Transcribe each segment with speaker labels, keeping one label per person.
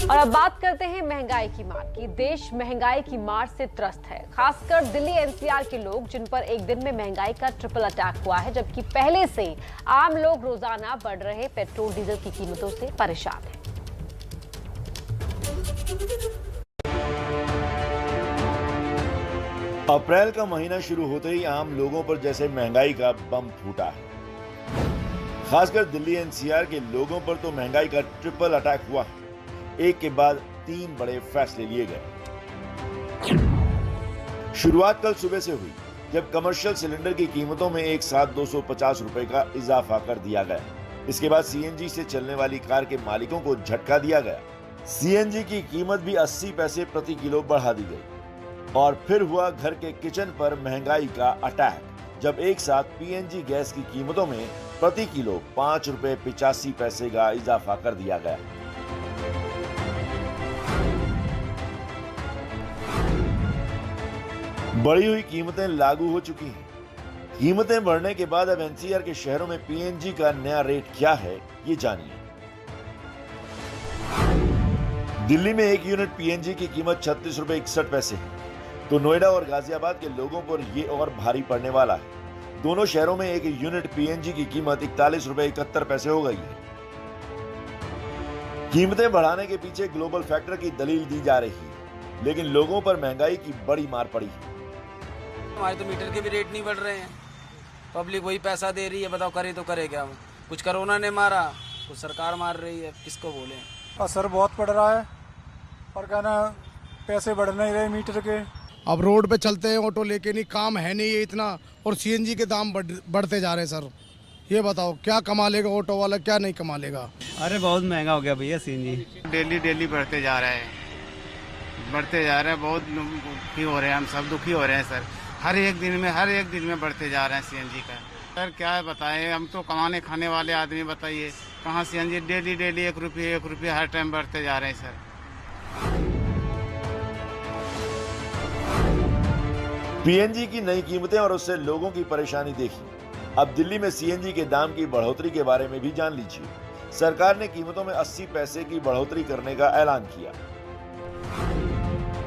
Speaker 1: और अब बात करते हैं महंगाई की मार की। देश महंगाई की मार से त्रस्त है, खासकर दिल्ली एनसीआर के लोग, जिन पर एक दिन में महंगाई का ट्रिपल अटैक हुआ है, जबकि पहले से आम लोग रोजाना बढ़ रहे पेट्रोल डीजल की कीमतों से परेशान हैं।
Speaker 2: अप्रैल का महीना शुरू होते ही आम लोगों पर जैसे महंगाई का बम फूटा है। खासकर दिल्ली एनसीआर के लोगों पर तो महंगाई का ट्रिपल अटैक हुआ है। एक के बाद 3 बड़े फैसले लिए गए। शुरुआत कल सुबह से हुई, जब कमर्शियल सिलेंडर की कीमतों में एक साथ 250 रुपए का इजाफा कर दिया गया। इसके बाद सीएनजी से चलने वाली कार के मालिकों को झटका दिया गया। सीएनजी की कीमत भी 80 पैसे प्रति किलो बढ़ा दी गई। और फिर हुआ घर के किचन पर महंगाई का अटैक, जब एक साथ पीएनजी गैस की कीमतों में प्रति किलो 5 रुपए 85 पैसे का इजाफा कर दिया गया। बढ़ी हुई कीमतें लागू हो चुकी हैं। कीमतें बढ़ने के बाद अब एनसीआर के शहरों में पीएनजी का नया रेट क्या है, ये जानिए। दिल्ली में 1 यूनिट पीएनजी की कीमत 36 रुपए 61 पैसे है, तो नोएडा और गाजियाबाद के लोगों पर ये और भारी पड़ने वाला है। दोनों शहरों में 1 यूनिट पीएनजी की कीमत 41 रुपए 71 पैसे हो गई है। कीमतें बढ़ाने के पीछे ग्लोबल फैक्टर की दलील दी जा रही है, लेकिन लोगों पर महंगाई की बड़ी मार पड़ी है।
Speaker 3: हमारे तो मीटर के भी रेट नहीं बढ़ रहे हैं, पब्लिक वही पैसा दे रही है, बताओ करे तो करे क्या। कुछ कोरोना ने मारा, कुछ सरकार मार रही है, किसको बोले।
Speaker 4: असर बहुत पड़ रहा है और कहना पैसे बढ़ नहीं रहे मीटर के।
Speaker 5: अब रोड पे चलते हैं ऑटो लेके, नहीं काम है नहीं ये इतना, और सीएनजी के दाम बढ़ते जा रहे हैं। सर ये बताओ क्या कमा लेगा ऑटो वाला, क्या नहीं कमा लेगा।
Speaker 6: अरे बहुत महंगा हो गया भैया सीएनजी।
Speaker 7: डेली बढ़ते जा रहा है, बहुत दुखी हो रहे हैं, हम सब दुखी हो रहे हैं सर। हर एक दिन में बढ़ते जा रहे हैं सीएनजी का। सर क्या बताएं, हम तो कमाने खाने वाले आदमी, बताइए कहाँ सीएनजी डेली 1 रुपये हर टाइम बढ़ते जा रहे हैं सर।
Speaker 2: पीएनजी की नई कीमतें और उससे लोगों की परेशानी देखी। अब दिल्ली में सीएनजी के दाम की बढ़ोतरी के बारे में भी जान लीजिए। सरकार ने कीमतों में 80 पैसे की बढ़ोतरी करने का ऐलान किया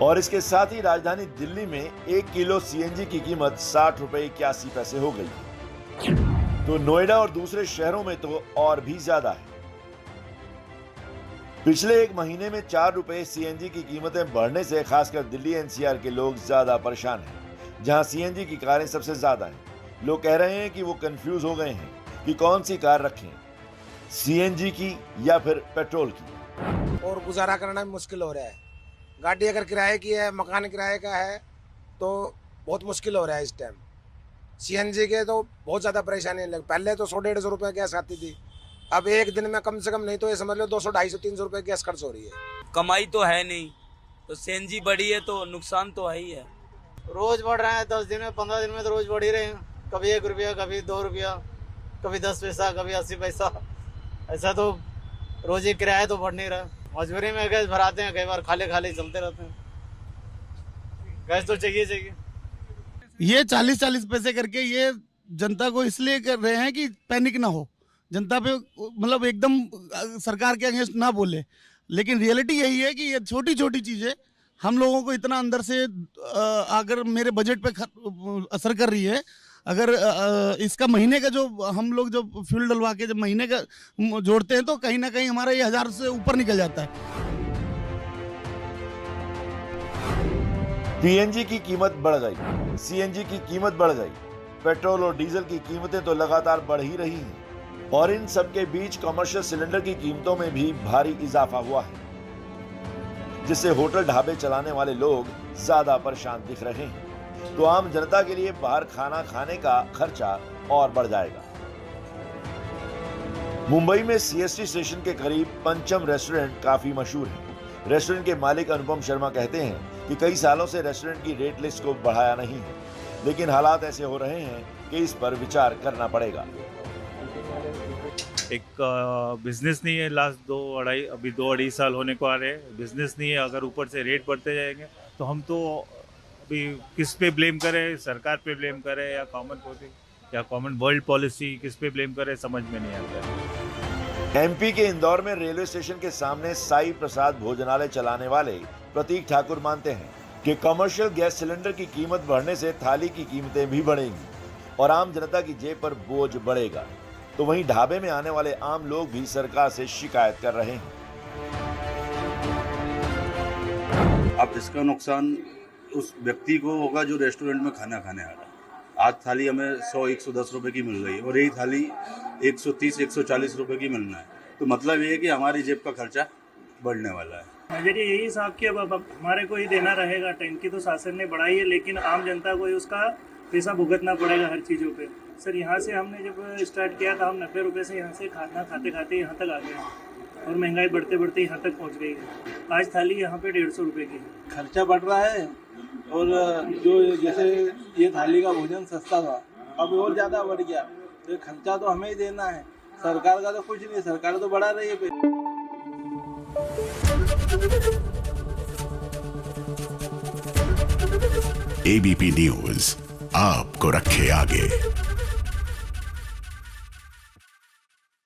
Speaker 2: और इसके साथ ही राजधानी दिल्ली में 1 किलो सीएनजी की कीमत 60 रुपए 81 पैसे हो गई। तो नोएडा और दूसरे शहरों में तो और भी ज्यादा है। पिछले 1 महीने में 4 रुपए सीएनजी की कीमतें बढ़ने से खासकर दिल्ली एनसीआर के लोग ज्यादा परेशान हैं, जहां सीएनजी की कारें सबसे ज्यादा हैं। लोग कह रहे हैं कि वो कंफ्यूज हो गए हैं कि कौन सी कार रखें, सीएनजी की या फिर पेट्रोल की।
Speaker 8: और गुजारा करना भी मुश्किल हो रहा है। गाड़ी अगर किराए की है, मकान किराए का है, तो बहुत मुश्किल हो रहा है इस टाइम। सीएनजी के तो बहुत ज़्यादा परेशानी लग। पहले तो 100-150 रुपये गैस आती थी, अब एक दिन में कम से कम नहीं तो ये समझ लो 200-250-300 रुपये गैस खर्च हो रही है।
Speaker 3: कमाई तो है नहीं, तो सीएनजी बढ़ी है तो नुकसान तो है ही है।
Speaker 6: रोज बढ़ रहा है, 10 दिन में 15 दिन में तो रोज बढ़ ही रहे हैं। कभी 1 रुपया, कभी 2 रुपया, कभी 10 पैसा, कभी 80 पैसा। ऐसा तो रोज ही किराया तो बढ़ नहीं रहा। मजबूरी में गैस भराते हैं, कई बार खाली चलते रहते हैं। गैस तो चाहिए।
Speaker 5: ये 40-40 पैसे करके ये जनता को इसलिए कर रहे हैं कि पैनिक ना हो, जनता पे मतलब एकदम सरकार के अगेंस्ट ना बोले। लेकिन रियलिटी यही है कि ये छोटी छोटी चीजें हम लोगों को इतना अंदर से अगर मेरे बजट पे असर कर रही है। अगर इसका महीने का जो हम लोग जो फ्यूल डलवा के जब महीने का जोड़ते हैं तो कहीं ना कहीं हमारा ये 1000 से ऊपर निकल जाता है।
Speaker 2: पीएनजी की कीमत बढ़ गई, सीएनजी की कीमत बढ़ गई, पेट्रोल और डीजल की कीमतें तो लगातार बढ़ ही रही हैं और इन सब के बीच कमर्शियल सिलेंडर की कीमतों में भी भारी इजाफा हुआ है, जिससे होटल ढाबे चलाने वाले लोग ज्यादा परेशान दिख रहे हैं। तो आम जनता के लिए बाहर खाना खाने का खर्चा और बढ़ जाएगा। मुंबई में सीएसटी स्टेशन के करीब पंचम रेस्टोरेंट काफी मशहूर है। रेस्टोरेंट के मालिक अनुपम शर्मा कहते हैं कि कई सालों से रेस्टोरेंट की रेट लिस्ट को बढ़ाया नहीं है, लेकिन हालात ऐसे हो रहे हैं कि इस पर विचार करना पड़ेगा।
Speaker 9: एक बिजनेस नहीं है, लास्ट 2-2.5 साल होने को आ रहे हैं, बिजनेस नहीं है। अगर ऊपर से रेट बढ़ते जाएंगे तो हम तो अभी किस पे ब्लेम करें, सरकार पे ब्लेम करें या कॉमन वर्ल्ड पॉलिसी, किस पे ब्लेम करें समझ में नहीं आता है।
Speaker 2: एमपी के इंदौर में रेलवे स्टेशन के सामने साई प्रसाद भोजनालय चलाने वाले प्रतीक ठाकुर मानते हैं कि कमर्शियल गैस सिलेंडर की कीमत बढ़ने से थाली की कीमतें भी बढ़ेंगी और आम जनता की जेब पर बोझ बढ़ेगा। तो वहीं ढाबे में आने वाले आम लोग भी सरकार से शिकायत कर रहे हैं।
Speaker 10: अब इसका नुकसान उस व्यक्ति को होगा जो रेस्टोरेंट में खाना खाने आ रहा है। आज थाली हमें 100-110 रुपए की मिल रही है और यही थाली 130-140 रुपए की मिलना है। तो मतलब ये है कि हमारी जेब का खर्चा बढ़ने वाला है।
Speaker 11: मेरे यही हिसाब कि अब हमारे को ही देना रहेगा। टैंकी तो शासन ने बढ़ाई है, लेकिन आम जनता को ही उसका पैसा भुगतना पड़ेगा हर चीज़ों पे। सर यहाँ से हमने जब स्टार्ट किया था, हम 90 रुपये से यहाँ से खाना खाते खाते यहाँ तक आ गए और महंगाई बढ़ते बढ़ते यहाँ तक पहुँच गई है। आज थाली यहाँ पे 150 रुपये की है।
Speaker 12: खर्चा बढ़ रहा है और जो जैसे ये थाली का भोजन सस्ता था, अब और ज़्यादा बढ़ गया। तो खर्चा तो हमें ही देना है, सरकार का तो कुछ नहीं, सरकार तो बढ़ा रही है।
Speaker 13: एबीपी न्यूज़ आपको रखे आगे।